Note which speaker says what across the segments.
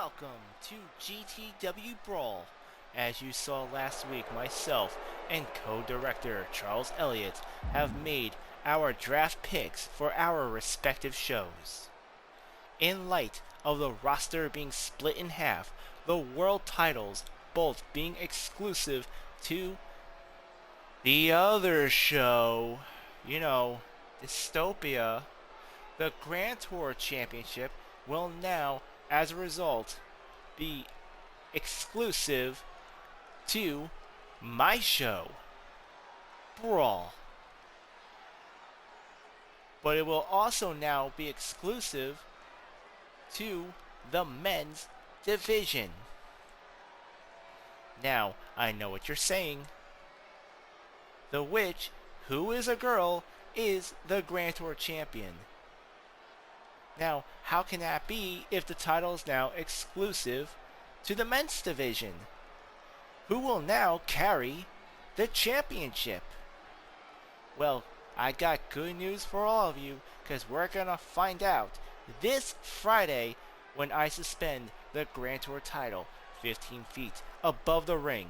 Speaker 1: welcome to GTW Brawl. As you saw last week, myself and co-director Charles Elliott have made our draft picks for our respective shows. In light of the roster being split in half, the world titles both being exclusive to the other show, Dystopia, the Grand Tour Championship will now, as a result, be exclusive to my show, Brawl. But it will also now be exclusive to the men's division. Now, I know what you're saying. The witch, who is a girl, is the Grand Tour champion. Now, how can that be if the title is now exclusive to the men's division? Who will now carry the championship? Well, I got good news for all of you, because we're gonna find out this Friday when I suspend the Grand Tour title 15 feet above the ring.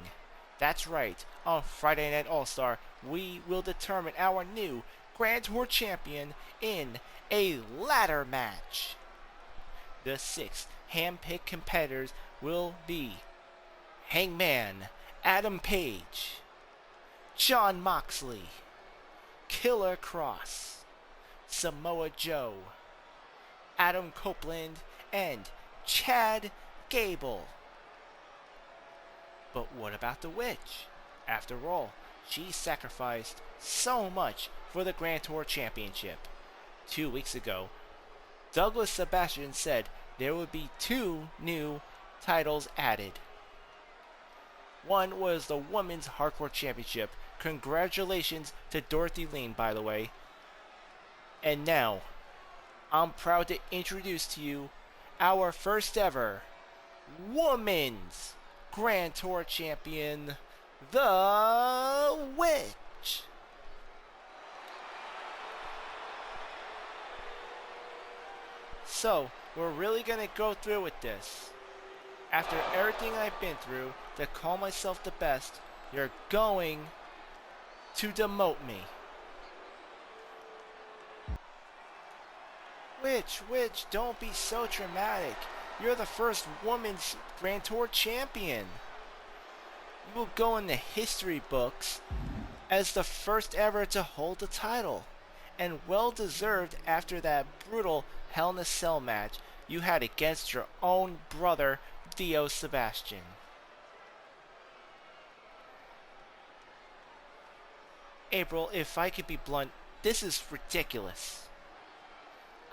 Speaker 1: That's right, on Friday Night All-Star, we will determine our new Grand Tour champion in a ladder match. The 6 hand-picked competitors will be Hangman, Adam Page, Jon Moxley, Killer Cross, Samoa Joe, Adam Copeland, and Chad Gable. But what about the witch? After all, she sacrificed so much for the Grand Tour Championship. 2 weeks ago, Douglas Sebastian said there would be 2 new titles added. One was the Women's Hardcore Championship. Congratulations to Dorothy Lane, by the way. And now, I'm proud to introduce to you our first ever Women's Grand Tour Champion, the Witch. So, we're really gonna go through with this. After everything I've been through to call myself the best, you're going to demote me. Witch, don't be so dramatic. You're the first women's Grand Tour champion. You will go in the history books as the first ever to hold the title. And well deserved after that brutal Hell in a Cell match you had against your own brother, Theo Sebastian. April, if I could be blunt, this is ridiculous.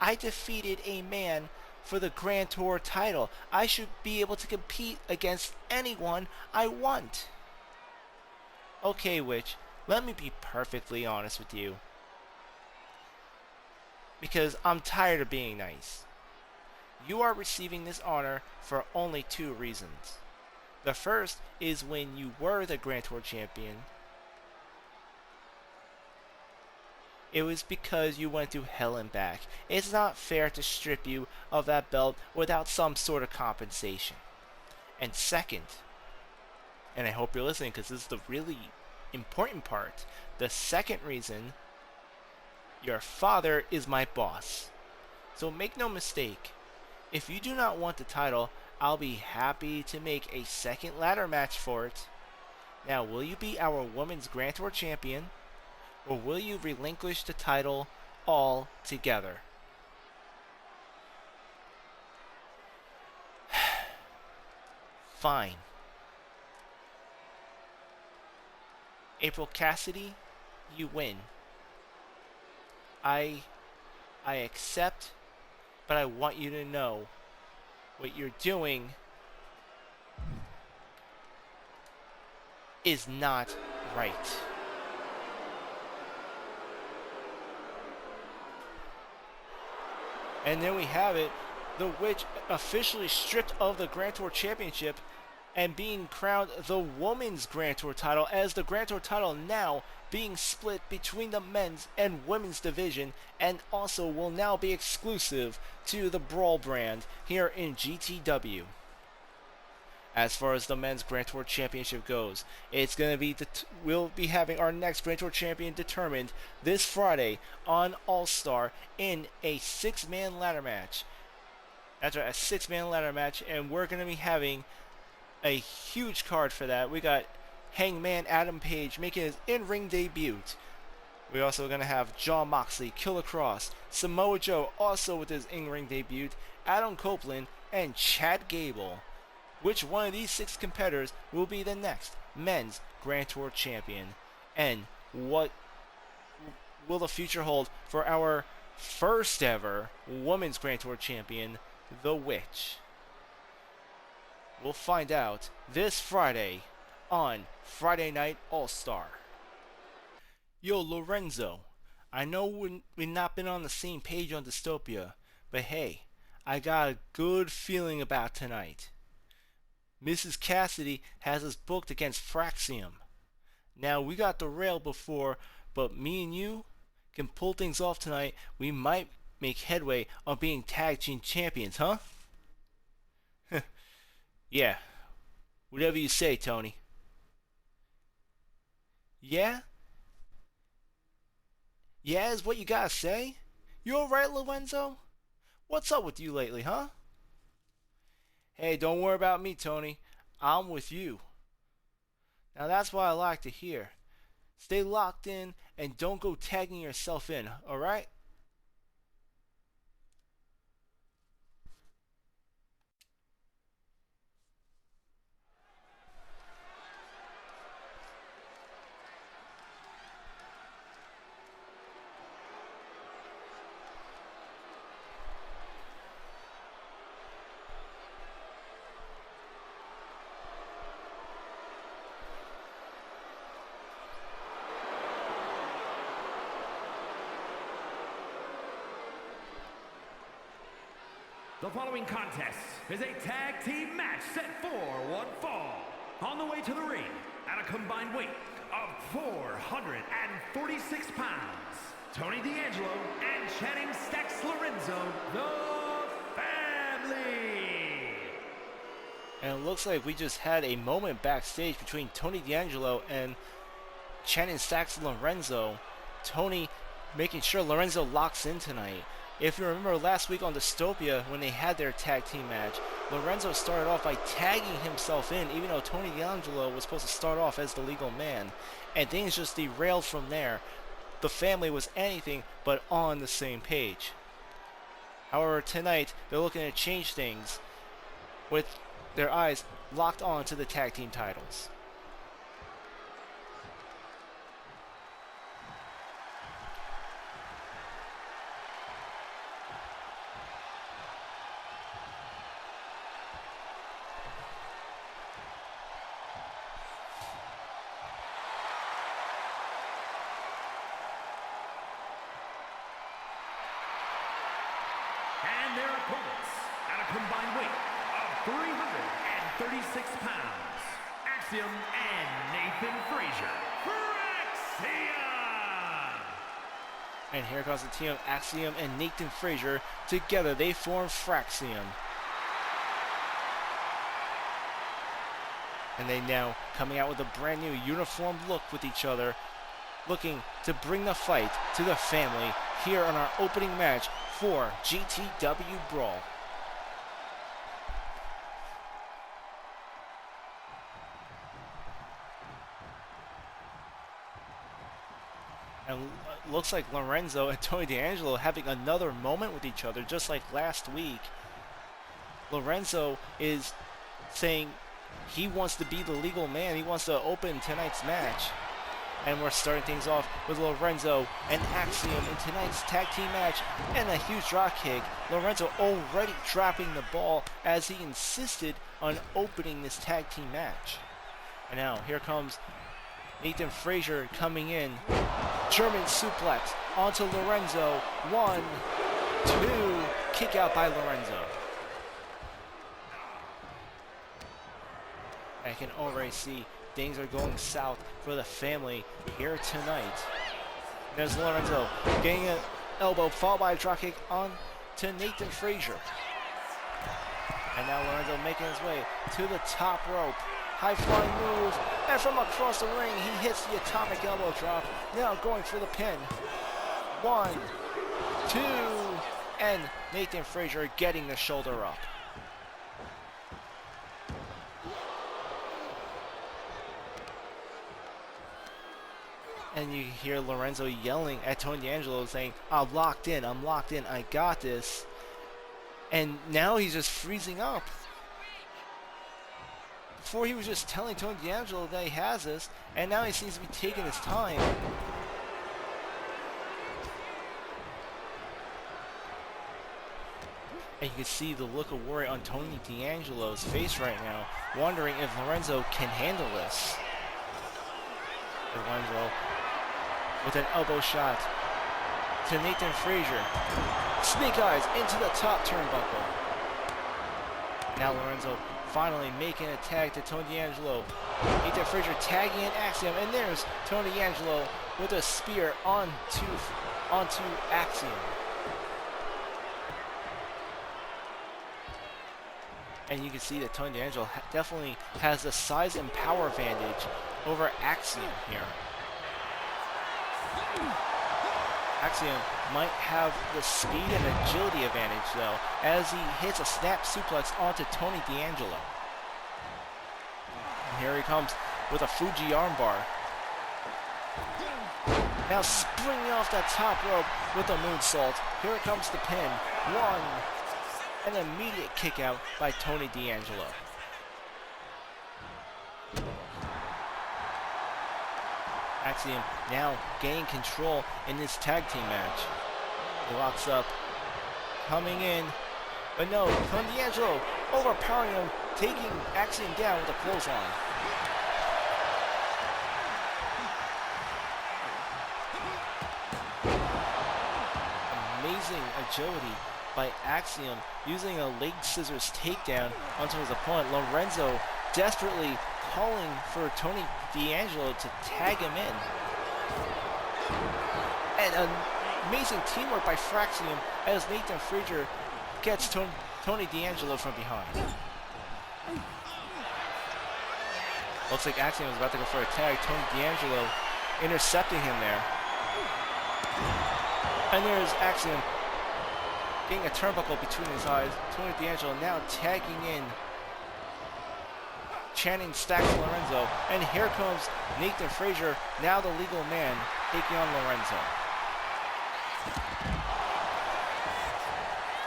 Speaker 1: I defeated a man for the Grand Tour title. I should be able to compete against anyone I want. Okay, Witch, let me be perfectly honest with you. Because I'm tired of being nice. You are receiving this honor for only 2 reasons. The first is when you were the Grand Tour champion, it was because you went through hell and back. It's not fair to strip you of that belt without some sort of compensation. And second, and I hope you're listening because this is the really important part, the second reason, your father is my boss. So make no mistake, if you do not want the title, I'll be happy to make a second ladder match for it. Now, will you be our Women's Grand Tour champion? Or will you relinquish the title altogether? Fine. April Cassidy, you win. I accept, but I want you to know what you're doing is not right. And then we have it, the Witch officially stripped of the Grand Tour Championship and being crowned the Women's Grand Tour title, as the Grand Tour title now being split between the men's and women's division, and also will now be exclusive to the Brawl brand here in GTW. as far as the men's Grand Tour Championship goes. It's going to be we'll be having our next Grand Tour champion determined this Friday on All-Star in a six-man ladder match. That's right, a six-man ladder match, and we're going to be having a huge card for that. We got Hangman Adam Page making his in-ring debut. We're also going to have Jon Moxley, Killer Kross, Samoa Joe also with his in-ring debut, Adam Copeland, and Chad Gable. Which one of these six competitors will be the next men's Grand Tour champion? And what will the future hold for our first ever women's Grand Tour champion, The Witch? We'll find out this Friday on Friday Night All-Star. Yo, Lorenzo, I know we've not been on the same page on Dystopia, but hey, I got a good feeling about tonight. Mrs. Cassidy has us booked against Fraxium. Now, we got the rail before, but me and you can pull things off tonight. We might make headway on being tag team champions, huh? Yeah, whatever you say, Tony. Yeah? Yeah is what you gotta say? You alright, Lorenzo? What's up with you lately, huh? Hey, don't worry about me, Tony. I'm with you. Now that's what I like to hear. Stay locked in and don't go tagging yourself in, alright?
Speaker 2: The following contest is a tag team match set for one fall. On the way to the ring, at a combined weight of 446 pounds, Tony D'Angelo and Channing Stacks Lorenzo, the family.
Speaker 1: And it looks like we just had a moment backstage between Tony D'Angelo and Channing Stacks Lorenzo. Tony making sure Lorenzo locks in tonight. If you remember last week on Dystopia, when they had their tag team match, Lorenzo started off by tagging himself in, even though Tony D'Angelo was supposed to start off as the legal man. And things just derailed from there. The family was anything but on the same page. However, tonight, they're looking to change things with their eyes locked on to the tag team titles.
Speaker 2: And their opponents, at a combined weight of 336 pounds, Axiom and Nathan Frazier. Fraxiom!
Speaker 1: And here comes the team of Axiom and Nathan Frazier. Together they form Fraxiom. And they now coming out with a brand new uniformed look with each other, looking to bring the fight to the family here on our opening match for GTW Brawl. And it looks like Lorenzo and Tony D'Angelo having another moment with each other, just like last week. Lorenzo is saying he wants to be the legal man. He wants to open tonight's match. And we're starting things off with Lorenzo and Axiom in tonight's tag team match, and a huge drop kick. Lorenzo already dropping the ball as he insisted on opening this tag team match. And now here comes Nathan Frazier coming in. German suplex onto Lorenzo. 1, 2, kick out by Lorenzo. I can already see things are going south for the family here tonight. There's Lorenzo getting an elbow followed by a dropkick on to Nathan Frazier. And now Lorenzo making his way to the top rope. High flying move. And from across the ring, he hits the atomic elbow drop. Now going for the pin. 1, 2, and Nathan Frazier getting the shoulder up. And you hear Lorenzo yelling at Tony D'Angelo saying, I'm locked in, I got this. And now he's just freezing up. Before he was just telling Tony D'Angelo that he has this, and now he seems to be taking his time. And you can see the look of worry on Tony D'Angelo's face right now, wondering if Lorenzo can handle this. Lorenzo with an elbow shot to Nathan Frazier. Snake eyes into the top turnbuckle. Now Lorenzo finally making a tag to Tony D'Angelo. Nathan Frazier tagging in Axiom, and there's Tony D'Angelo with a spear onto Axiom. And you can see that Tony D'Angelo definitely has the size and power advantage over Axiom here. Axiom might have the speed and agility advantage though, as he hits a snap suplex onto Tony D'Angelo. And here he comes with a Fuji armbar. Now springing off that top rope with a moonsault. Here comes the pin. 1. An immediate kick out by Tony D'Angelo. Axiom now gaining control in this tag team match. He locks up, coming in, but no, Tony D'Angelo overpowering him, taking Axiom down with a clothesline. Amazing agility by Axiom, using a leg scissors takedown onto his opponent. Lorenzo desperately calling for Tony D'Angelo to tag him in. And amazing teamwork by Fraxium as Nathan Frazier gets Tony D'Angelo from behind. Looks like Axiom is about to go for a tag. Tony D'Angelo intercepting him there. And there's Axiom getting a turnbuckle between his eyes. Tony D'Angelo now tagging in, chanting stacks Lorenzo. And here comes Nathan Frazier, now the legal man, taking on Lorenzo.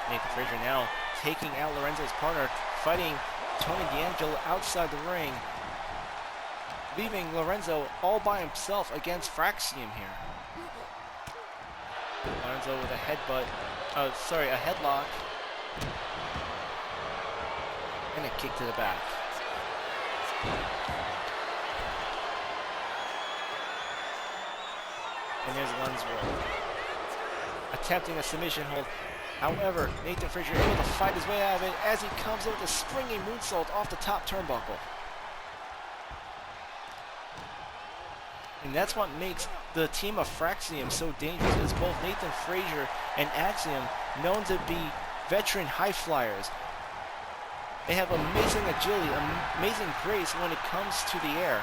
Speaker 1: Nathan Frazier now taking out Lorenzo's partner, fighting Tony D'Angelo outside the ring, leaving Lorenzo all by himself against Fraxium here. Lorenzo with a headbutt, a headlock, and a kick to the back. And there's Lunsworth attempting a submission hold. However, Nathan Frazier able to fight his way out of it as he comes in with a springing moonsault off the top turnbuckle. And that's what makes the team of Fraxium so dangerous, is both Nathan Frazier and Axiom, known to be veteran high flyers. They have amazing agility, amazing grace when it comes to the air.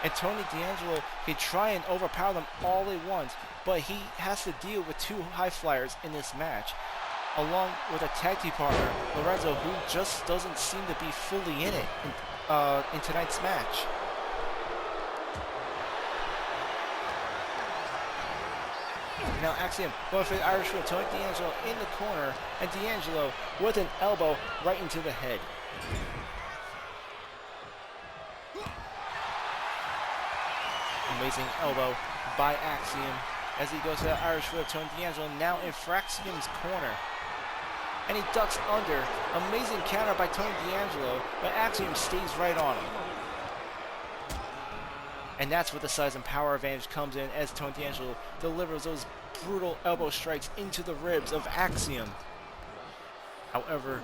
Speaker 1: And Tony D'Angelo can try and overpower them all he wants, but he has to deal with two high flyers in this match, along with a tag team partner, Lorenzo, who just doesn't seem to be fully in it in tonight's match. Now Axiom going for the Irish whip. Tony D'Angelo in the corner, and D'Angelo with an elbow right into the head. Amazing elbow by Axiom as he goes for the Irish whip. Tony D'Angelo now in Fraxium's corner, and he ducks under. Amazing counter by Tony D'Angelo, but Axiom stays right on him. And that's where the size and power advantage comes in, as Tony D'Angelo delivers those brutal elbow strikes into the ribs of Axiom. However,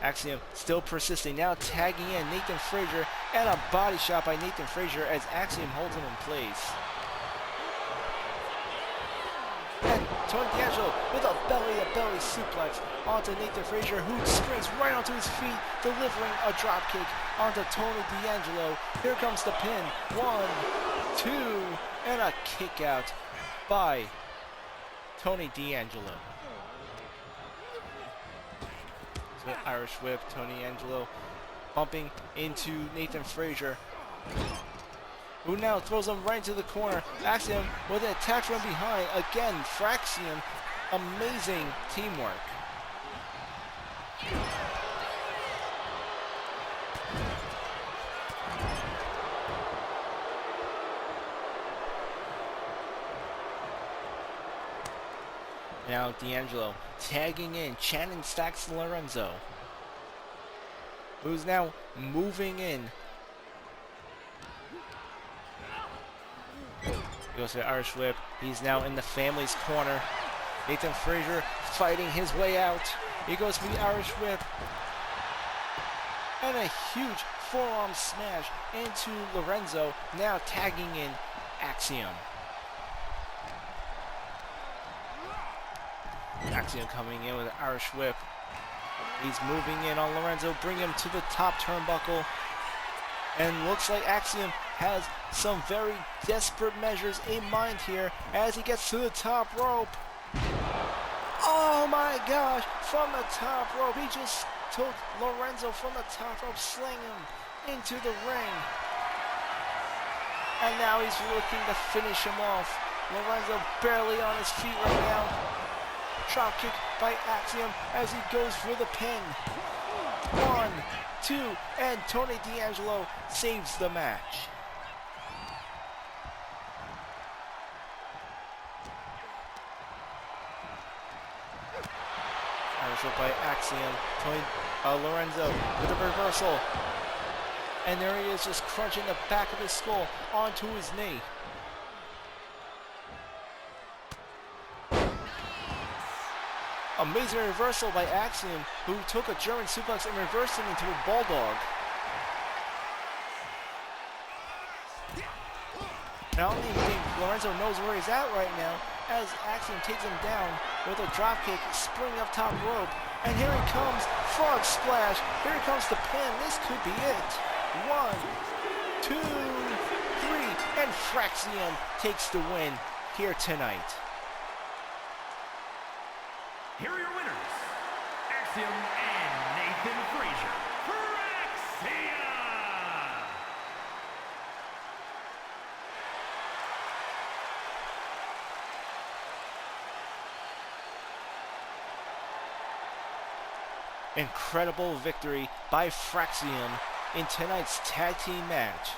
Speaker 1: Axiom still persisting, now tagging in Nathan Frazier, and a body shot by Nathan Frazier as Axiom holds him in place. And Tony D'Angelo with a belly-to-belly suplex onto Nathan Frazier, who springs right onto his feet, delivering a dropkick onto Tony D'Angelo. Here comes the pin. 1, 2, and a kick out by Tony D'Angelo. So Irish whip, Tony D'Angelo bumping into Nathan Frazier, who now throws him right into the corner. Axiom with an attack from behind. Again, Fraxium. Amazing teamwork. Now D'Angelo tagging in Shannon Stacks Lorenzo, who's now moving in. He goes to the Irish whip. He's now in the family's corner. Nathan Frazier fighting his way out. He goes for the Irish whip. And a huge forearm smash into Lorenzo, now tagging in Axiom. Axiom coming in with an Irish whip. He's moving in on Lorenzo, bring him to the top turnbuckle. And looks like Axiom has some very desperate measures in mind here as he gets to the top rope. Oh my gosh, from the top rope. He just took Lorenzo from the top rope, sling him into the ring. And now he's looking to finish him off. Lorenzo barely on his feet right now. Drop kick by Axiom as he goes for the pin. 1, 2, and Tony D'Angelo saves the match. Irish whip by Axiom. Lorenzo with a reversal. And there he is, just crunching the back of his skull onto his knee. Amazing reversal by Axiom, who took a German suplex and reversed it into a bulldog. I don't even think Lorenzo knows where he's at right now, as Axiom takes him down with a dropkick, spring up top rope. And here he comes, frog splash. Here comes the pin. This could be it. 1, 2, 3, and Fraxium takes the win here tonight.
Speaker 2: Here are your winners, Axiom and Nathan Frazier. Fraxium!
Speaker 1: Incredible victory by Fraxium in tonight's tag team match.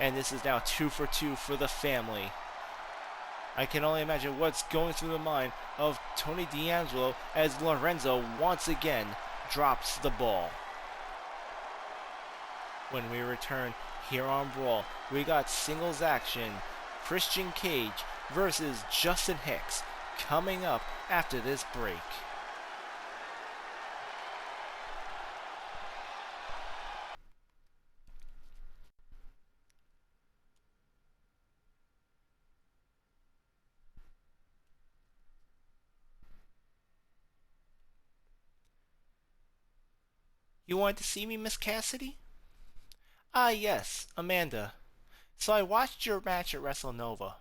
Speaker 1: And this is now 2 for 2 for the family. I can only imagine what's going through the mind of Tony D'Angelo as Lorenzo once again drops the ball. When we return here on Brawl, we got singles action. Christian Cage versus Justin Hicks coming up after this break. You wanted to see me, Miss Cassidy? Ah, yes, Amanda. So I watched your match at WrestleNova,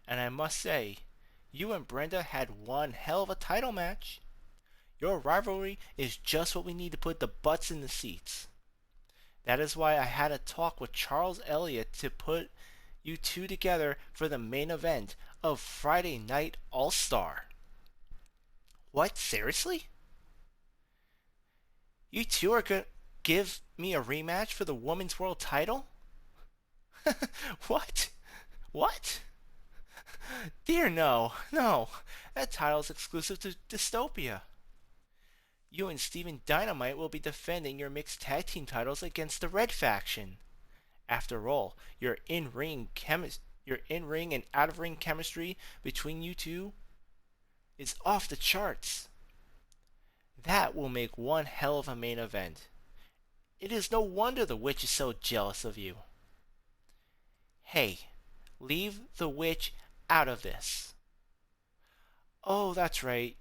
Speaker 1: and I must say, you and Brenda had one hell of a title match. Your rivalry is just what we need to put the butts in the seats. That is why I had a talk with Charles Elliott to put you two together for the main event of Friday Night All-Star. What, seriously? You two are going to give me a rematch for the Women's World title? What? What? Dear no, no. That title is exclusive to Dystopia. You and Steven Dynamite will be defending your mixed tag team titles against the Red Faction. After all, your in-ring and out-of-ring chemistry between you two is off the charts. That will make one hell of a main event. It is no wonder the witch is so jealous of you. Hey, leave the witch out of this. Oh, that's right.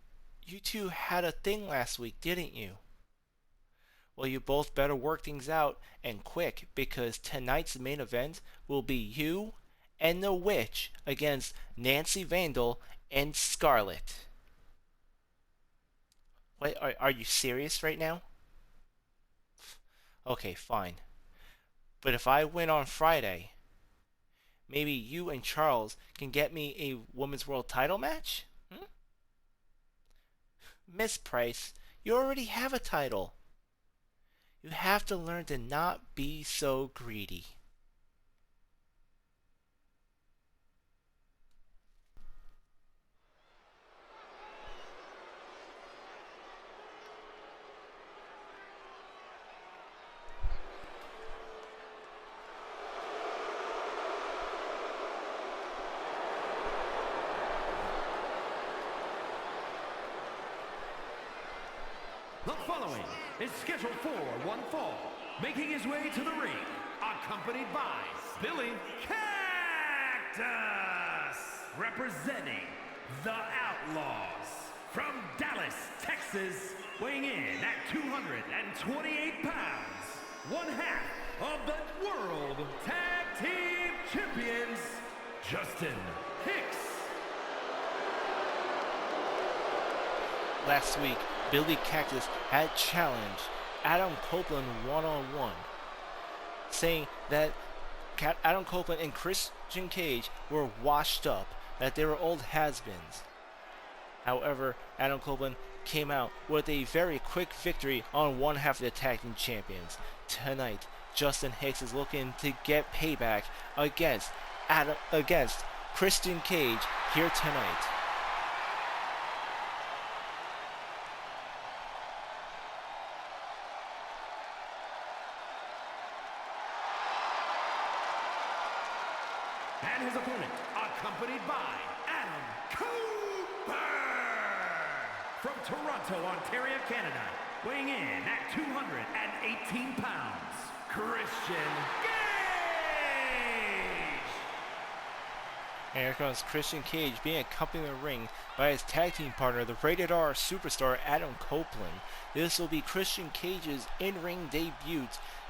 Speaker 1: You two had a thing last week, didn't you? Well, you both better work things out and quick because tonight's main event will be you and the Witch against Nancy Vandal and Scarlett. Wait, are you serious right now? Okay, fine. But if I win on Friday, maybe you and Charles can get me a Women's World title match? Hmm? Miss Price, you already have a title. You have to learn to not be so greedy.
Speaker 2: The following is scheduled for one fall, making his way to the ring, accompanied by Billy Cactus, representing the Outlaws. From Dallas, Texas, weighing in at 228 pounds, one half of the World Tag Team Champions, Justin Hicks.
Speaker 1: Last week, Billy Cactus had challenged Adam Copeland one-on-one, saying that Adam Copeland and Christian Cage were washed up, that they were old has-beens. However, Adam Copeland came out with a very quick victory on one half of the tag team champions. Tonight, Justin Hicks is looking to get payback against Christian Cage here tonight.
Speaker 2: And his opponent, accompanied by Adam Cooper. From Toronto, Ontario, Canada, weighing in at 218 pounds, Christian Cage.
Speaker 1: And here comes Christian Cage being accompanied in the ring by his tag team partner, the Rated R superstar Adam Copeland. This will be Christian Cage's in-ring debut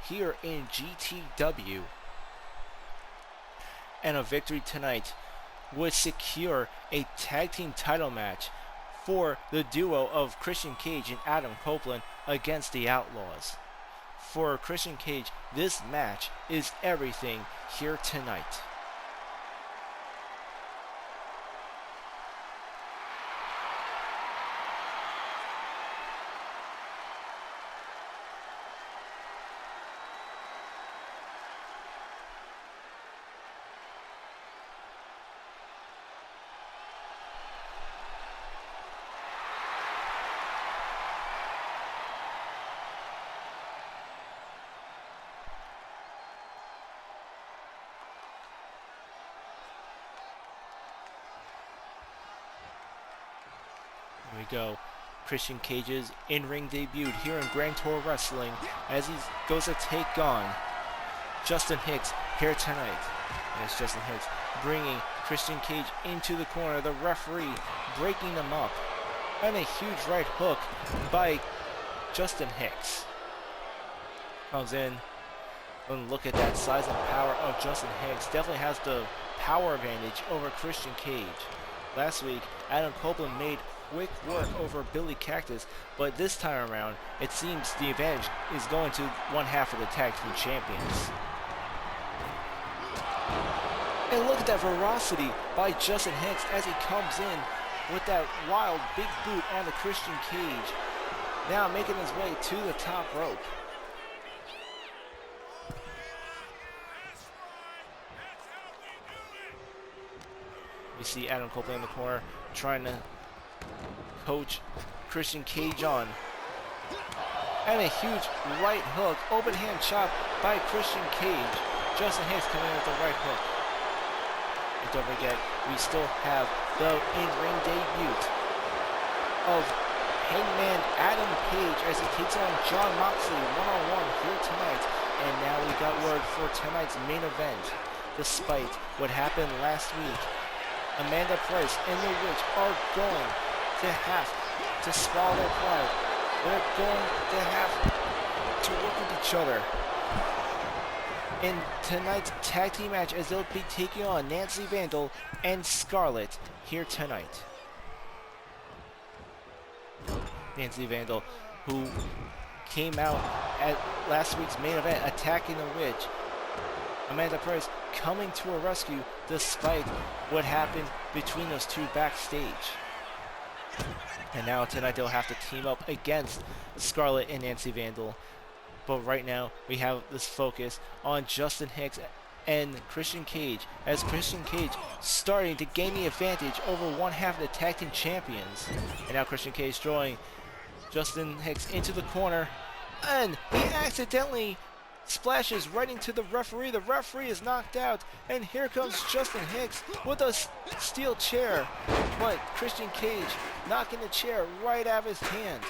Speaker 1: here in GTW. And a victory tonight would secure a tag team title match for the duo of Christian Cage and Adam Copeland against the Outlaws. For Christian Cage, this match is everything here tonight. Here we go. Christian Cage's in-ring debut here in Grand Tour Wrestling as he goes to take on Justin Hicks here tonight. And it's Justin Hicks bringing Christian Cage into the corner. The referee breaking them up. And a huge right hook by Justin Hicks. Comes in. And look at that size and power of Justin Hicks. Definitely has the power advantage over Christian Cage. Last week, Adam Copeland made quick work over Billy Cactus, but this time around, it seems the advantage is going to one half of the tag team champions. And look at that ferocity by Justin Hicks as he comes in with that wild big boot on the Christian Cage. Now making his way to the top rope. We see Adam Copeland in the corner trying to coach Christian Cage on. And a huge right hook, open hand chop by Christian Cage. Justin Hicks coming in with the right hook. And don't forget, we still have the in-ring debut of Hangman Adam Page as he takes on John Moxley one-on-one here tonight. And now we got word for tonight's main event. Despite what happened last week, Amanda Price and the Witch are going to have to swallow their pride. They're going to have to work with each other in tonight's tag team match, as they'll be taking on Nancy Vandal and Scarlett here tonight. Nancy Vandal, who came out at last week's main event attacking the Witch. Amanda Price coming to her rescue despite what happened between those two backstage. And now tonight they'll have to team up against Scarlett and Nancy Vandal. But right now we have this focus on Justin Hicks and Christian Cage, as Christian Cage starting to gain the advantage over one half of the tag team champions. And now Christian Cage throwing Justin Hicks into the corner, and he accidentally splashes right into the referee. The referee is knocked out, and here comes Justin Hicks with a steel chair, but Christian Cage knocking the chair right out of his hand.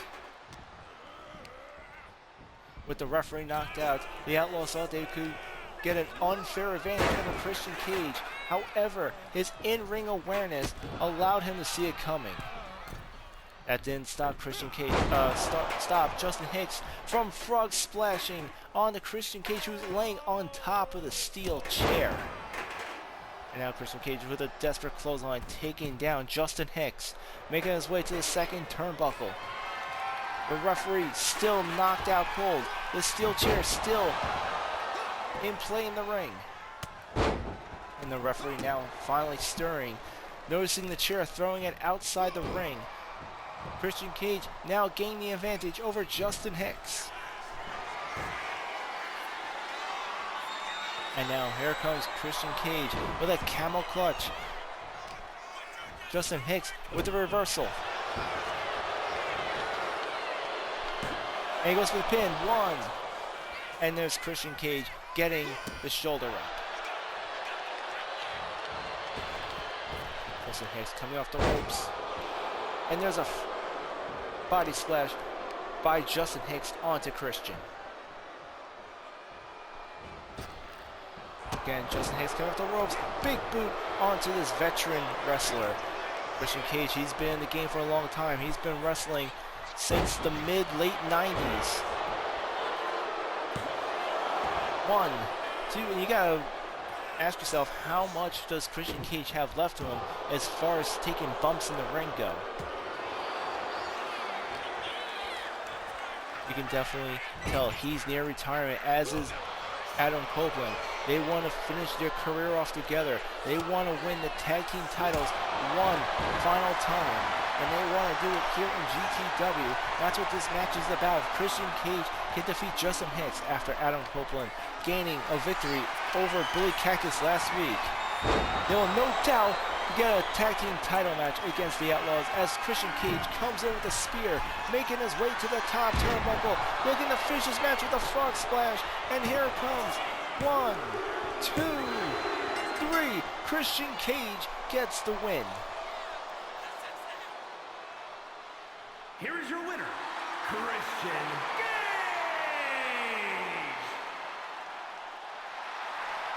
Speaker 1: With the referee knocked out, the Outlaws thought they could get an unfair advantage over Christian Cage. However, his in-ring awareness allowed him to see it coming. That didn't stop Christian Cage, stop Justin Hicks from frog splashing onto Christian Cage, who's laying on top of the steel chair. And now Christian Cage with a desperate clothesline taking down Justin Hicks, making his way to the second turnbuckle. The referee still knocked out cold. The steel chair still in play in the ring. And the referee now finally stirring, noticing the chair, throwing it outside the ring. Christian Cage now gaining the advantage over Justin Hicks. And now here comes Christian Cage with a camel clutch. Justin Hicks with the reversal. And he goes for the pin. One. And there's Christian Cage getting the shoulder up. Justin Hicks coming off the ropes. And there's a body splash by Justin Hicks onto Christian. Again, Justin Hicks coming off the ropes. Big boot onto this veteran wrestler. Christian Cage, he's been in the game for a long time. He's been wrestling since the mid-late 90s. 1, 2, and you gotta ask yourself, how much does Christian Cage have left to him as far as taking bumps in the ring go? You can definitely tell he's near retirement, as is Adam Copeland. They want to finish their career off together. They want to win the tag team titles one final time, and they want to do it here in GTW. That's what this match is about. Christian Cage can defeat Justin Hicks after Adam Copeland gaining a victory over Billy Cactus last week. They will no doubt get a tag team title match against the Outlaws, as Christian Cage comes in with a spear, making his way to the top turnbuckle, looking to finish his match with a frog splash, and here it comes. 1, 2, 3. Christian Cage gets the win.
Speaker 2: Here is your winner, Christian Cage!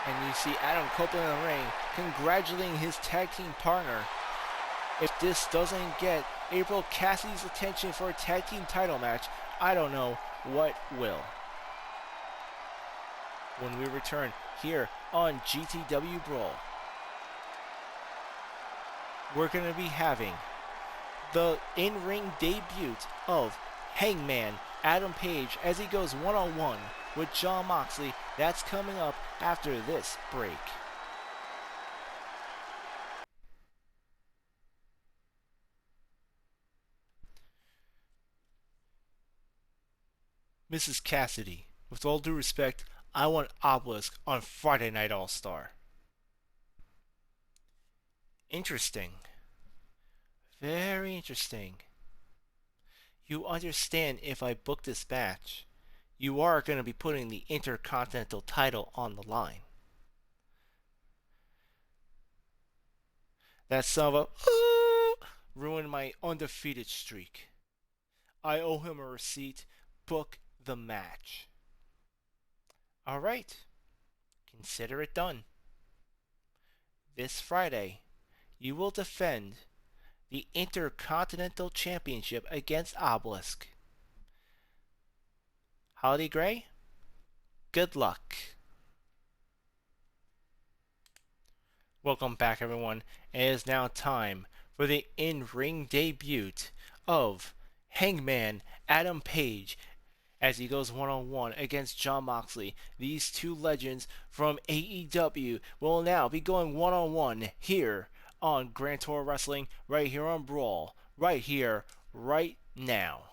Speaker 1: And you see Adam Copeland in the ring congratulating his tag team partner. If this doesn't get April Cassidy's attention for a tag team title match, I don't know what will. When we return here on GTW Brawl, we're going to be having the in-ring debut of Hangman Adam Page as he goes one-on-one with Jon Moxley. That's coming up after this break. Mrs. Cassidy, with all due respect, I want Obelisk on Friday Night All-Star. Interesting. Very interesting. You understand, if I book this match, you are going to be putting the Intercontinental title on the line. That son of a ruined my undefeated streak. I owe him a receipt. Book the match. Alright. Consider it done. This Friday, you will defend the Intercontinental Championship against Obelisk. Holiday Gray, good luck. Welcome back, everyone. It is now time for the in-ring debut of Hangman Adam Page as he goes one-on-one against Jon Moxley. These two legends from AEW will now be going one-on-one here on Grand Tour Wrestling, right here on Brawl, right here, right now.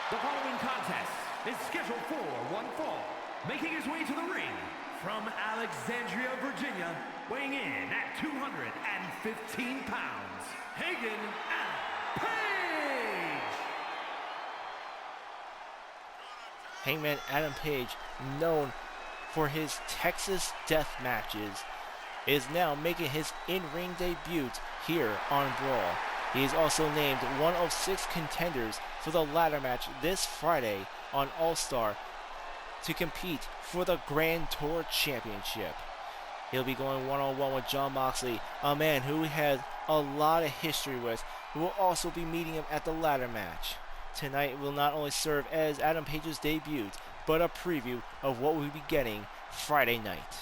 Speaker 2: The following contest is scheduled for one fall. Making his way to the ring from Alexandria, Virginia, weighing in at 215 pounds, Hangman Adam Page!
Speaker 1: Hangman Adam Page, known for his Texas death matches, is now making his in-ring debut here on Brawl. He is also named one of 6 contenders for the ladder match this Friday on All-Star to compete for the Grand Tour Championship. He'll be going one-on-one with Jon Moxley, a man who he has a lot of history with, who will also be meeting him at the ladder match. Tonight will not only serve as Adam Page's debut, but a preview of what we'll be getting Friday night.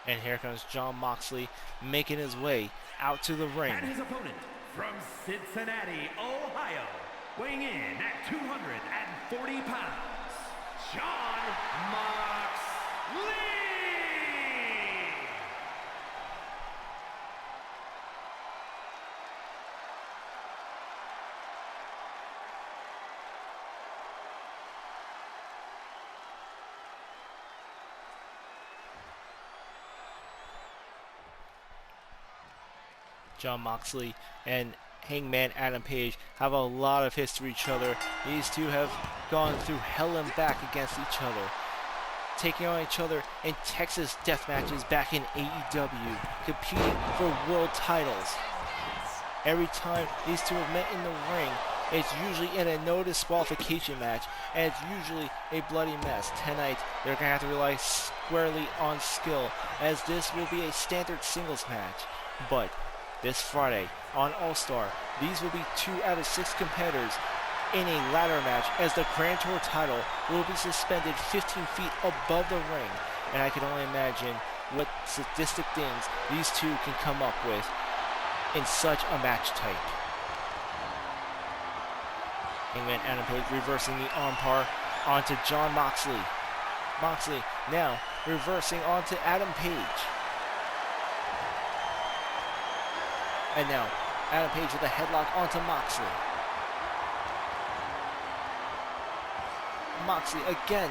Speaker 1: And here comes Jon Moxley making his way out to the ring.
Speaker 2: And his opponent from Cincinnati, Ohio, weighing in at 240 pounds, Jon Moxley!
Speaker 1: Jon Moxley and Hangman Adam Page have a lot of history with each other. These two have gone through hell and back against each other, taking on each other in Texas death matches back in AEW, competing for world titles. Every time these two have met in the ring, it's usually in a no disqualification match, and it's usually a bloody mess. Tonight, they're going to have to rely squarely on skill, as this will be a standard singles match. But this Friday on All-Star, these will be 2 out of 6 competitors in a ladder match, as the Grand Tour title will be suspended 15 feet above the ring. And I can only imagine what sadistic things these two can come up with in such a match type. Hangman Adam Page reversing the armbar onto Jon Moxley. Moxley now reversing onto Adam Page. And now, Adam Page with a headlock onto Moxley. Moxley again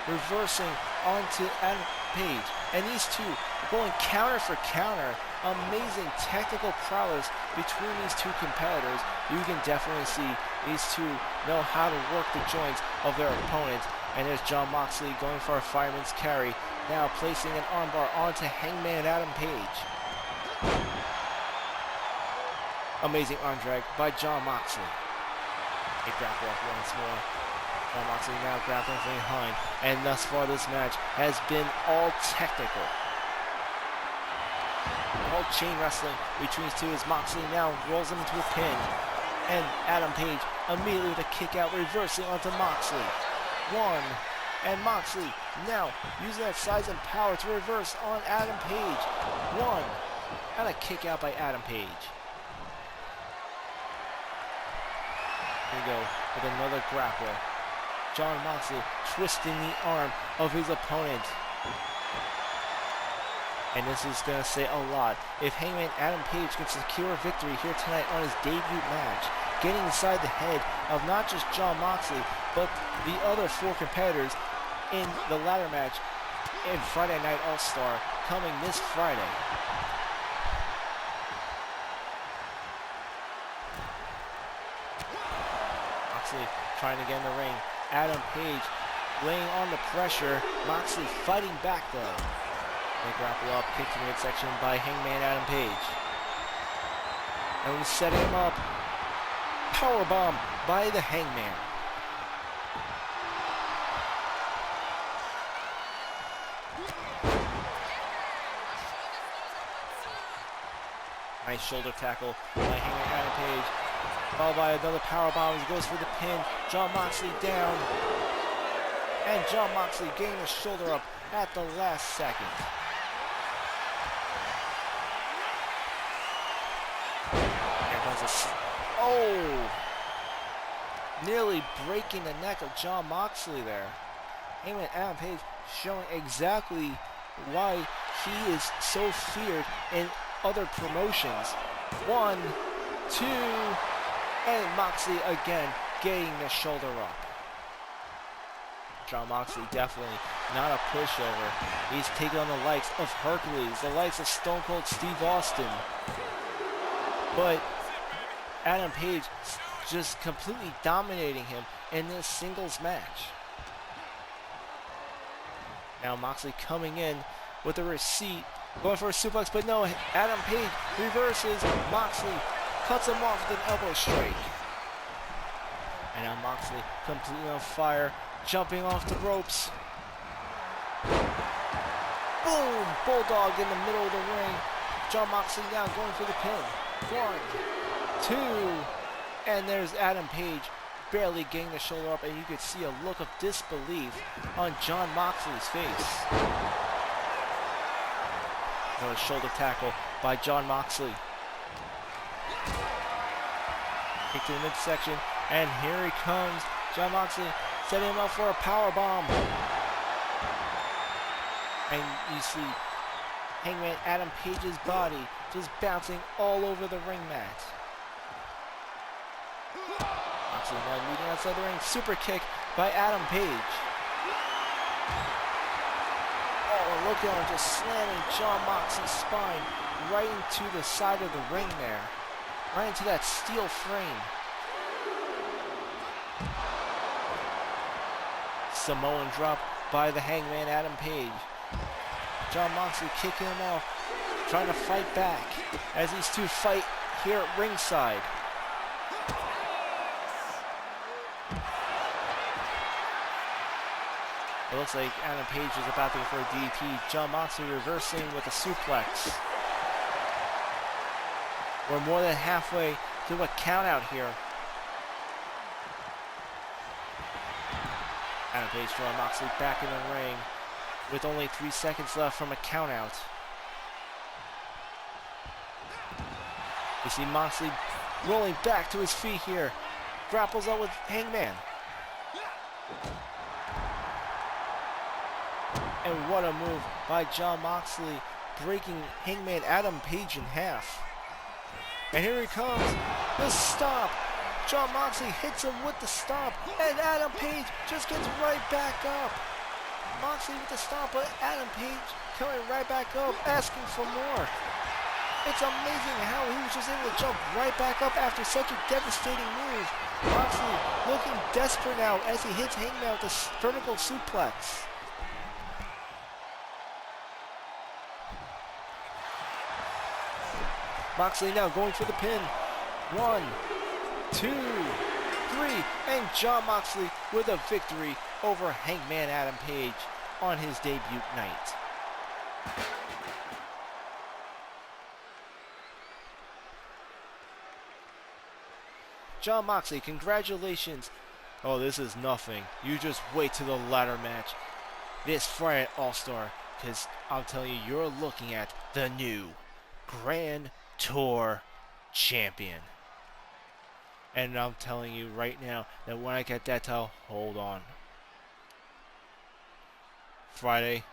Speaker 1: reversing onto Adam Page. And these two going counter for counter. Amazing technical prowess between these two competitors. You can definitely see these two know how to work the joints of their opponents. And there's Jon Moxley going for a fireman's carry. Now placing an armbar onto Hangman Adam Page. Amazing arm drag by Jon Moxley. A grapple up once more. Jon Moxley now grappling from behind. And thus far this match has been all technical. All chain wrestling between these two as Moxley now rolls him into a pin. And Adam Page immediately with a kick out, reversing onto Moxley. 1. And Moxley now using that size and power to reverse on Adam Page. 1. And a kick out by Adam Page. Here we go with another grapple. Jon Moxley twisting the arm of his opponent. And this is going to say a lot. If Hangman Adam Page can secure a victory here tonight on his debut match, getting inside the head of not just Jon Moxley, but the other 4 competitors in the ladder match in Friday Night All-Star coming this Friday. Moxley trying to get in the ring. Adam Page laying on the pressure. Moxley fighting back though. They grapple up, kick to the midsection by Hangman Adam Page. And we set him up. Powerbomb by the Hangman. Nice shoulder tackle by Hangman Adam Page. Followed by another powerbomb. He goes for the pin. Jon Moxley down. And Jon Moxley getting the shoulder up at the last second. Here comes a... Oh! Nearly breaking the neck of Jon Moxley there. Hangman Adam Page showing exactly why he is so feared in other promotions. 1, 2, and Moxley again getting the shoulder up. Jon Moxley definitely not a pushover. He's taking on the likes of Hercules, the likes of Stone Cold Steve Austin. But Adam Page just completely dominating him in this singles match. Now Moxley coming in with a receipt, going for a suplex, but no, Adam Page reverses. Moxley cuts him off with an elbow strike. And now Moxley completely on fire, jumping off the ropes. Boom! Bulldog in the middle of the ring. Jon Moxley now going for the pin. 1, 2, and there's Adam Page barely getting the shoulder up, and you could see a look of disbelief on Jon Moxley's face. Another shoulder tackle by Jon Moxley. Kick to the midsection, and here he comes. Jon Moxley setting him up for a powerbomb. And you see Hangman Adam Page's body just bouncing all over the ring mat. Moxley now leading outside the ring. Super kick by Adam Page. Oh, look at him just slamming Jon Moxley's spine right into the side of the ring there. Right into that steel frame. Samoan drop by the Hangman Adam Page. Jon Moxley kicking him off, trying to fight back as these two fight here at ringside. It looks like Adam Page is about to go for a DDT. Jon Moxley reversing with a suplex. We're more than halfway to a count out here. Adam Page drawing Moxley back in the ring with only 3 seconds left from a count out. You see Moxley rolling back to his feet here. Grapples up with Hangman. And what a move by Jon Moxley, breaking Hangman Adam Page in half. And here he comes, the stomp. Jon Moxley hits him with the stomp, and Adam Page just gets right back up. Moxley with the stomp, but Adam Page coming right back up, asking for more. It's amazing how he was just able to jump right back up after such a devastating move. Moxley looking desperate now as he hits Hangman with a vertical suplex. Moxley now going for the pin. 1, 2, 3, and Jon Moxley with a victory over Hangman Adam Page on his debut night. Jon Moxley, congratulations. Oh, this is nothing. You just wait till the ladder match this Friday at All-Star, because I'm telling you, you're looking at the new Grand Tour Champion. And I'm telling you right now that when I get that title, hold on. Friday,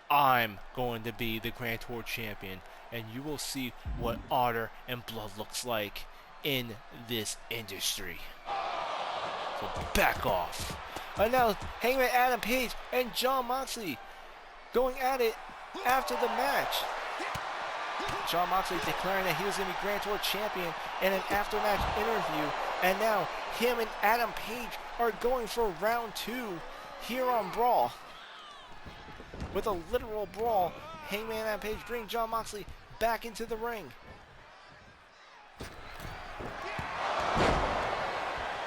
Speaker 1: I'm going to be the Grand Tour Champion, and you will see what honor and blood looks like in this industry. So back off. And now Hangman Adam Page and Jon Moxley going at it after the match. Jon Moxley declaring that he was going to be Grand Tour champion in an after-match interview. And now him and Adam Page are going for round 2 here on Brawl. With a literal brawl, Hangman and Adam Page bring Jon Moxley back into the ring.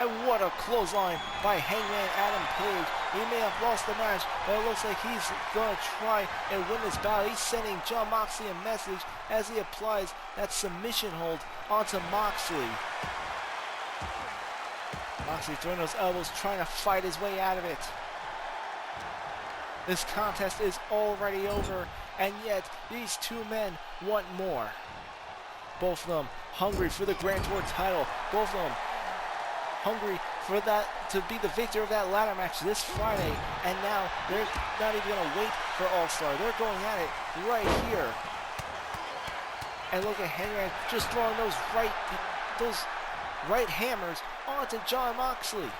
Speaker 1: And what a clothesline by Hangman Adam Page. He may have lost the match, but it looks like he's going to try and win this battle. He's sending Jon Moxley a message as he applies that submission hold onto Moxley. Moxley throwing those elbows, trying to fight his way out of it. This contest is already over, and yet these two men want more. Both of them hungry for the Grand Tour title. Both of them hungry for that, to be the victor of that ladder match this Friday. And now they're not even going to wait for All-Star. They're going at it right here. And look at Hangman just throwing those right hammers onto Jon Moxley.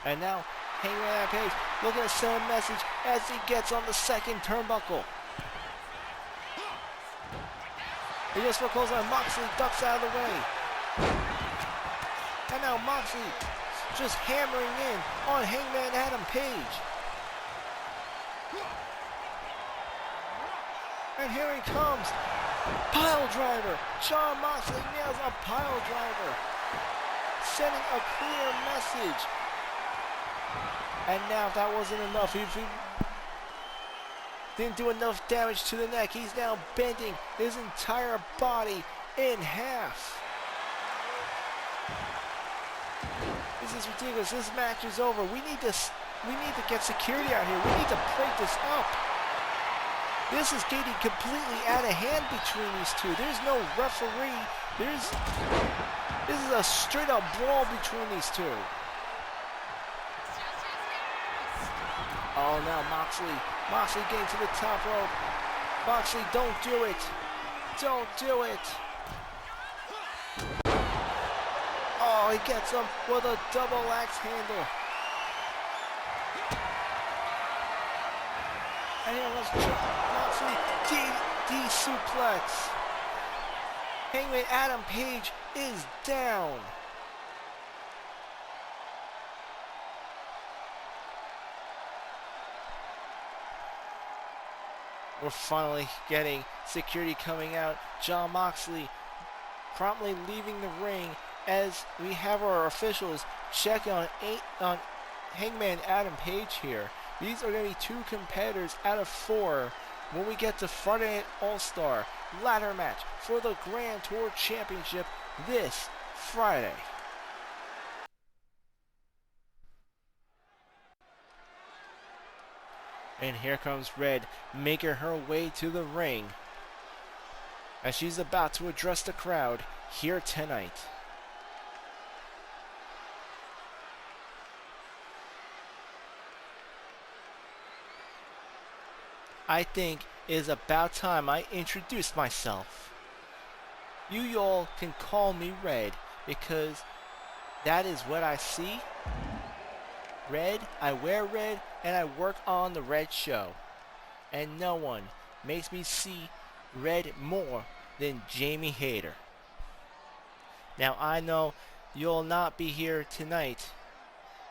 Speaker 1: And now Hangman Page looking to send a message as he gets on the second turnbuckle. He goes for a clothesline. Moxley ducks out of the way. And now Moxley just hammering in on Hangman Adam Page. And here he comes. Pile driver. Jon Moxley nails a pile driver, sending a clear message. And now if that wasn't enough, if he didn't do enough damage to the neck, he's now bending his entire body in half. This is ridiculous. This match is over. We need to get security out here. We need to break this up. This is getting completely out of hand between these two. There's no referee. This is a straight up brawl between these two. Oh, now Moxley getting to the top rope. Moxley, don't do it. Don't do it. Oh, he gets him with a double axe handle. And here comes Moxley, D suplex. Hangman Adam Page is down. We're finally getting security coming out. Jon Moxley promptly leaving the ring as we have our officials check on Hangman Adam Page here. These are going to be 2 competitors out of 4 when we get to Friday Night All-Star ladder match for the Grand Tour Championship this Friday. And here comes Red, making her way to the ring as she's about to address the crowd here tonight. I think it is about time I introduce myself. You all can call me Red because that is what I see. Red, I wear red, and I work on the Red Show. And no one makes me see red more than Jamie Hayter. Now I know you'll not be here tonight.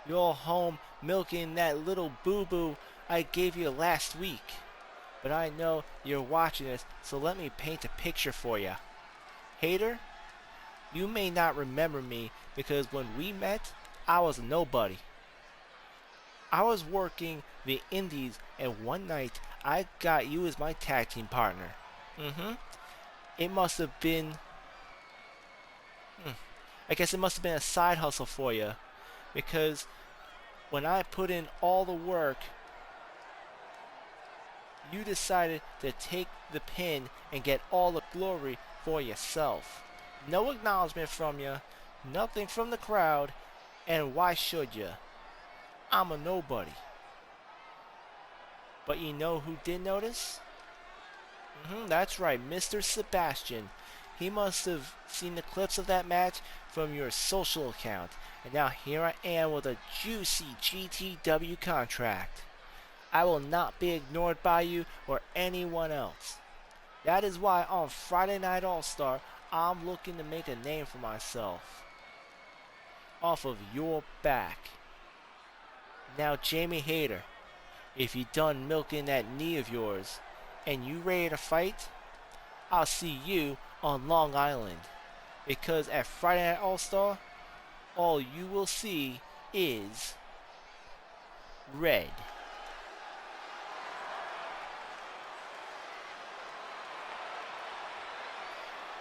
Speaker 1: You're home milking that little boo-boo I gave you last week. But I know you're watching this, so let me paint a picture for you. Hayter, you may not remember me because when we met, I was a nobody. I was working the indies, and one night I got you as my tag team partner. It must have been... I guess it must have been a side hustle for you. Because when I put in all the work, you decided to take the pin and get all the glory for yourself. No acknowledgement from you, nothing from the crowd, and why should you? I'm a nobody. But you know who did notice? That's right, Mr. Sebastian. He must have seen the clips of that match from your social account. And now here I am with a juicy GTW contract. I will not be ignored by you or anyone else. That is why on Friday Night All-Star, I'm looking to make a name for myself off of your back. Now, Jamie Hayter, if you done milking that knee of yours and you ready to fight, I'll see you on Long Island. Because at Friday Night All-Star, all you will see is red.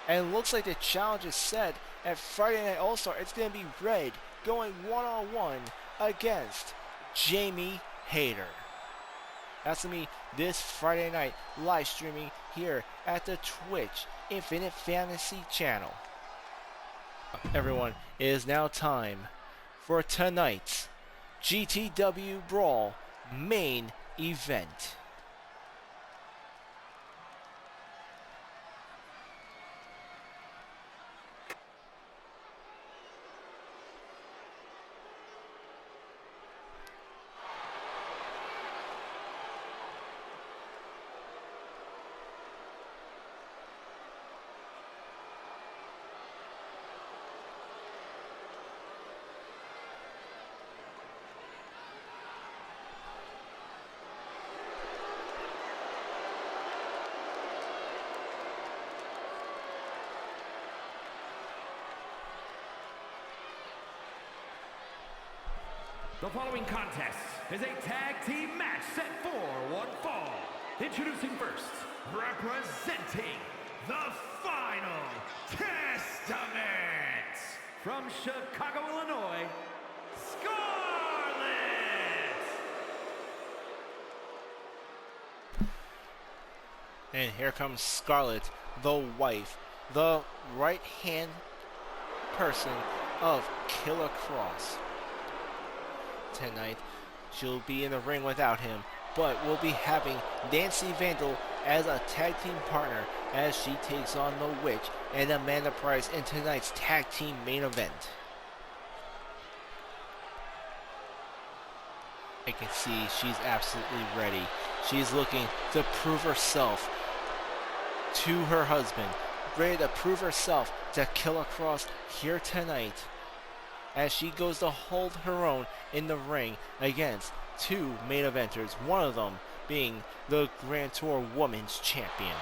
Speaker 1: And it looks like the challenge is set at Friday Night All-Star. It's going to be red going one-on-one against Jamie Hayter. That's going to be this Friday night live streaming here at the Twitch Infinite Fantasy channel. Everyone, it is now time for tonight's GTW Brawl main event.
Speaker 2: The following contest is a tag team match set for one fall. Introducing first, representing the Final Testament from Chicago, Illinois, Scarlett.
Speaker 1: And here comes Scarlett, the wife, the right-hand person of Killer Kross. Tonight, she'll be in the ring without him, but we'll be having Nancy Vandal as a tag team partner as she takes on the Witch and Amanda Price in tonight's tag team main event. I can see she's absolutely ready. She's looking to prove herself to her husband, ready to prove herself to Killer Kross here tonight, as she goes to hold her own in the ring against two main eventers, one of them being the Grand Tour Women's Champion.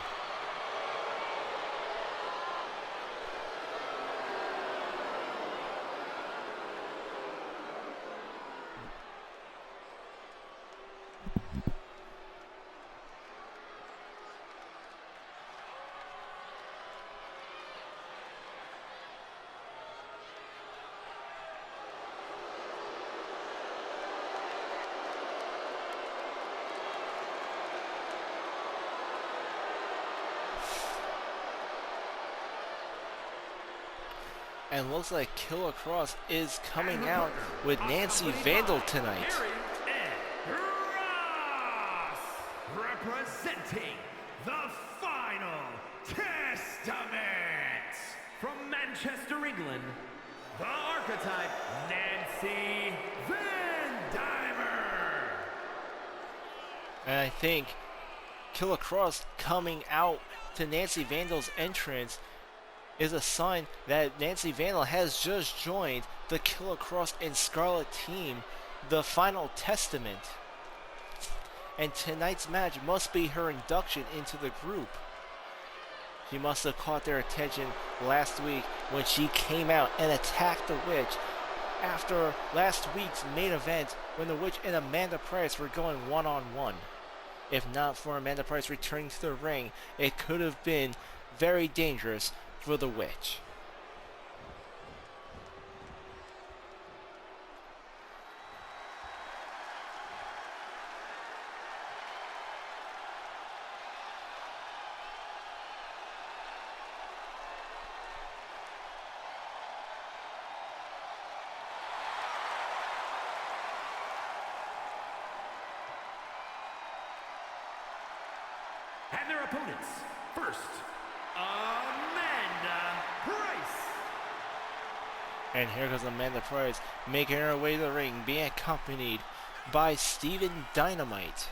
Speaker 1: And looks like Killer Kross is coming out with Nancy Vandal tonight.
Speaker 2: Ross, representing the Final Testament from Manchester, England, the archetype Nancy Van Dimer.
Speaker 1: And I think Killer Kross coming out to Nancy Vandal's entrance is a sign that Nancy Vandal has just joined the Killer Kross and Scarlett team, the Final Testament. And tonight's match must be her induction into the group. She must have caught their attention last week when she came out and attacked the Witch after last week's main event when the Witch and Amanda Price were going one-on-one. If not for Amanda Price returning to the ring, it could have been very dangerous for the Witch.
Speaker 2: And their opponents, first, Amanda Price.
Speaker 1: And here goes Amanda Price making her way to the ring, being accompanied by Steven Dynamite.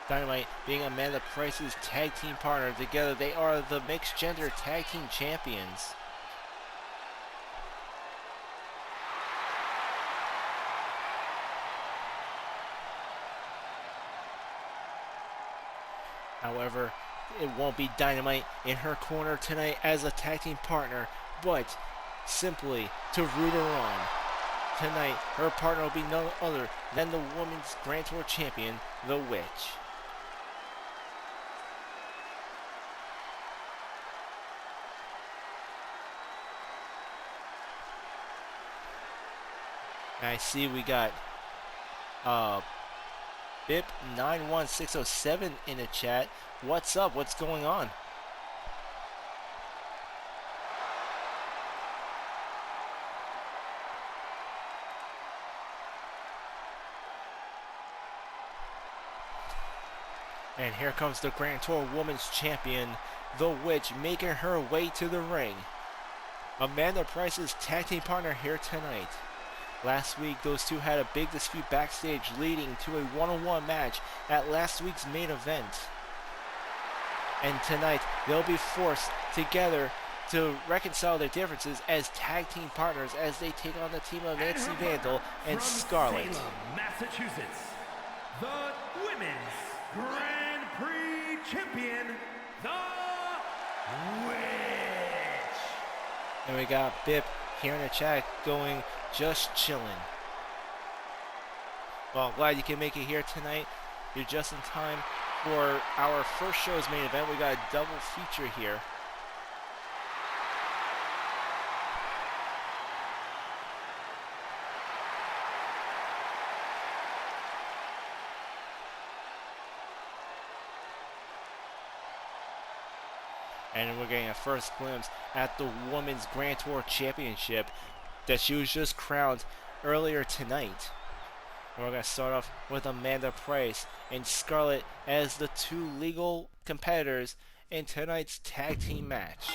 Speaker 1: Dynamite being Amanda Price's tag team partner. Together they are the mixed gender tag team champions. However, it won't be Dynamite in her corner tonight as a tag team partner, but simply to root her on. Tonight, her partner will be none other than the Women's Grand Tour champion, The Witch. And I see we got BIP 91607 in the chat. What's up? What's going on? And here comes the Grand Tour Women's Champion, The Witch, making her way to the ring. Amanda Price's tag team partner here tonight. Last week, those two had a big dispute backstage, leading to a one-on-one match at last week's main event. And tonight, they'll be forced together to reconcile their differences as tag team partners as they take on the team of Nancy Vandal and Scarlett.
Speaker 2: Salem, Massachusetts, the Women's Grand Prix champion, The Witch.
Speaker 1: And we got BIP here in the chat going, just chilling. Well, glad you can make it here tonight. You're just in time for our first show's main event. We got a double feature here. And we're getting a first glimpse at the Women's Grand Tour Championship that she was just crowned earlier tonight. And we're going to start off with Amanda Price and Scarlett as the two legal competitors in tonight's tag team match.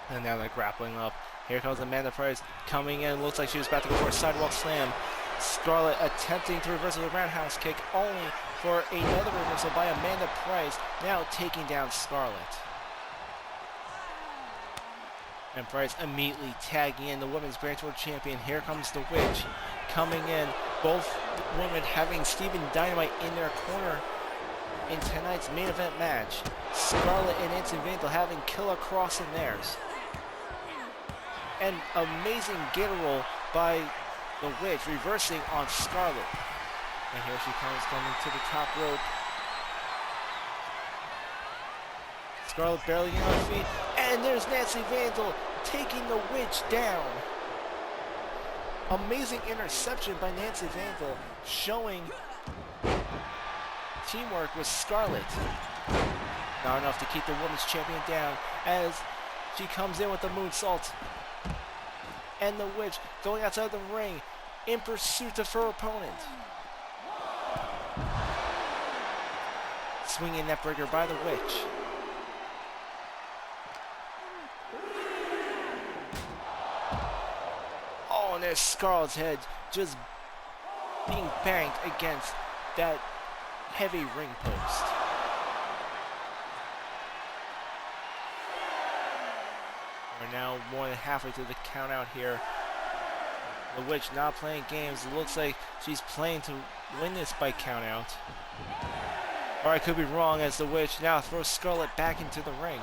Speaker 1: And now they're grappling up. Here comes Amanda Price coming in. Looks like she was about to go for a sidewalk slam. Scarlett attempting to reverse with a roundhouse kick, only for another reversal by Amanda Price, now taking down Scarlett. And Price immediately tagging in the Women's Grand Tour champion. Here comes the Witch coming in. Both women having Steven Dynamite in their corner in tonight's main event match. Scarlett and Nancy Vandal having Killer Cross in theirs. An amazing get roll by the Witch, reversing on Scarlett. And here she comes coming to the top rope. Scarlett barely getting on her feet. And there's Nancy Vandal taking the Witch down. Amazing interception by Nancy Vandal, showing teamwork with Scarlett. Not enough to keep the Women's Champion down as she comes in with the moonsault. And the Witch going outside the ring in pursuit of her opponent. Swinging net breaker by the Witch. Oh, and there's Scarlett's head just being banged against that heavy ring post. We're now more than halfway through the count out here. The Witch not playing games. It looks like she's playing to win this by count out. Or I could be wrong, as the Witch now throws Scarlett back into the ring.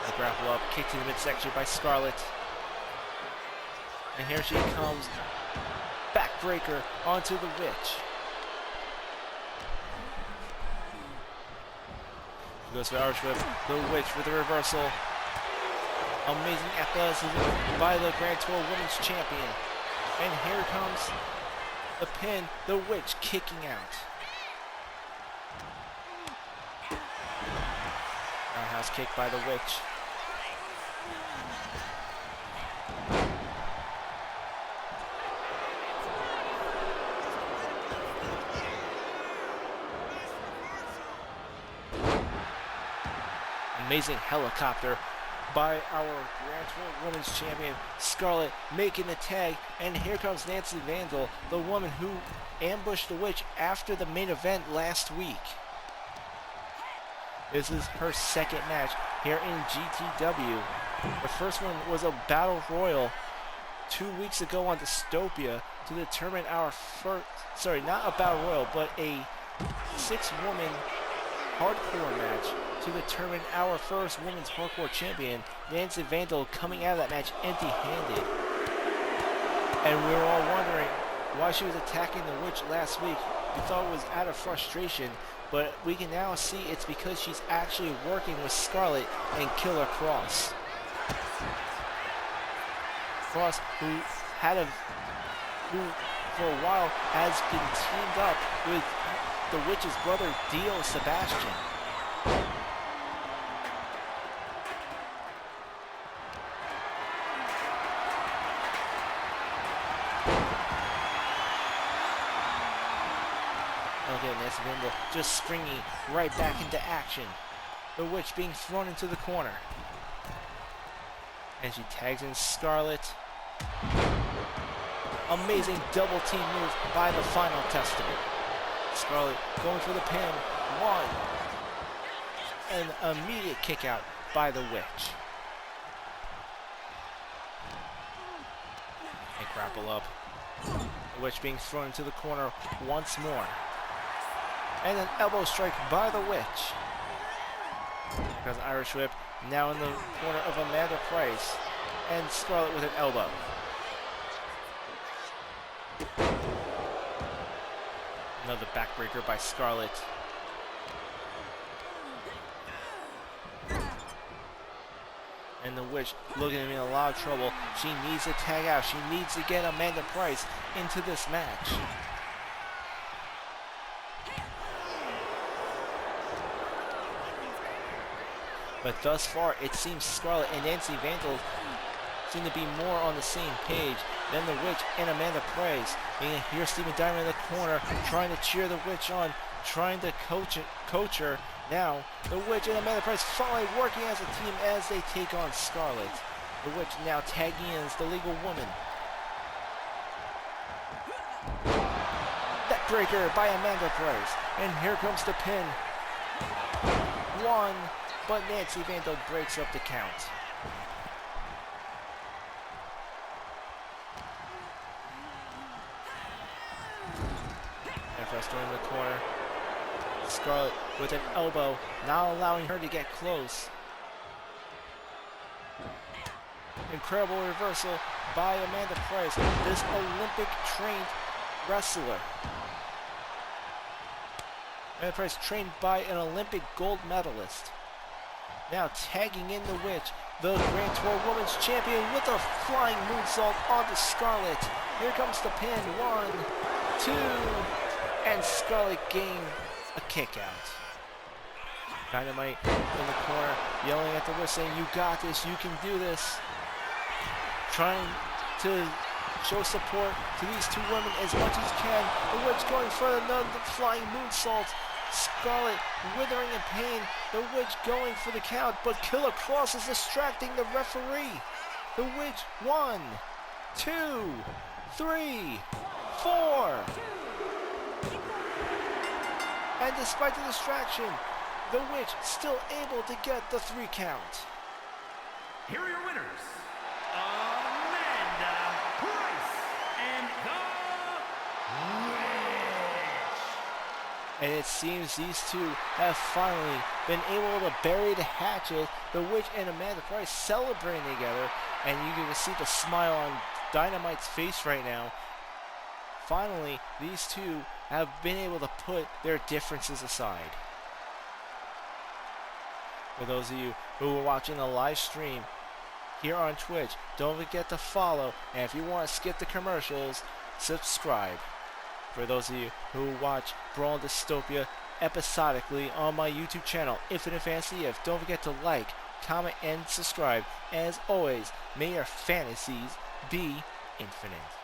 Speaker 1: The grapple up, kick to the midsection by Scarlett. And here she comes. Backbreaker onto the Witch. She goes for the Irish whip. The Witch with the reversal. Amazing athleticism by the Grand Tour Women's Champion. And here comes the pin, the Witch kicking out. Roundhouse kick by the Witch. Amazing helicopter by our Grand Tour Women's Champion, Scarlett, making the tag. And here comes Nancy Vandal, the woman who ambushed the Witch after the main event last week. This is her second match here in GTW. The first one was a Battle Royal 2 weeks ago on Dystopia to determine our first, not a Battle Royal, but a 6-woman hardcore match to determine our first women's hardcore champion. Nancy Vandal coming out of that match empty-handed. And we were all wondering why she was attacking the Witch last week. We thought it was out of frustration, but we can now see it's because she's actually working with Scarlett and Killer Cross. Cross, who for a while has been teamed up with the Witch's brother, Dio Sebastian. Okay, Nancy Vandal just springing right back into action. The Witch being thrown into the corner. And she tags in Scarlett. Amazing double team move by the Final Testament. Scarlett going for the pin. 1. An immediate kick out by the Witch. And grapple up. The Witch being thrown into the corner once more. And an elbow strike by the Witch. Because Irish Whip now in the corner of Amanda Price. And Scarlett with an elbow. Another backbreaker by Scarlett. And the Witch looking to be in a lot of trouble. She needs to tag out. She needs to get Amanda Price into this match. But thus far, it seems Scarlett and Nancy Vandal seem to be more on the same page than the Witch and Amanda Price. And here's Steven Diamond in the corner, trying to cheer the Witch on, trying to coach her. Now, the Witch and Amanda Price finally working as a team as they take on Scarlett. The Witch now tagging in as the legal woman. Neckbreaker by Amanda Price. And here comes the pin. 1. But Nancy Vandal breaks up the count. And first in the corner. Scarlett with an elbow, not allowing her to get close. Incredible reversal by Amanda Price, this Olympic-trained wrestler. Amanda Price trained by an Olympic gold medalist. Now tagging in the Witch, the Grand Tour Women's Champion with a flying moonsault onto Scarlett. Here comes the pin. 1, 2, and Scarlett gained a kick out. Dynamite in the corner, yelling at the Witch, saying, "You got this, you can do this." Trying to show support to these two women as much as can. The Witch going for another flying moonsault. Scarlett withering in pain. The Witch going for the count, but Killer Cross is distracting the referee. The Witch 1, 2, 3, 4. And despite the distraction, the Witch still able to get the 3 count.
Speaker 2: Here are your winners, Amanda Price and the Witch.
Speaker 1: And it seems these two have finally been able to bury the hatchet. The Witch and Amanda Price celebrating together, and you can see the smile on Dynamite's face right now. Finally, these two have been able to put their differences aside. For those of you who are watching the live stream here on Twitch, don't forget to follow, and if you want to skip the commercials, subscribe. For those of you who watch Brawl and Dystopia episodically on my YouTube channel, Infinite Fantasy If, don't forget to like, comment, and subscribe. As always, may your fantasies be infinite.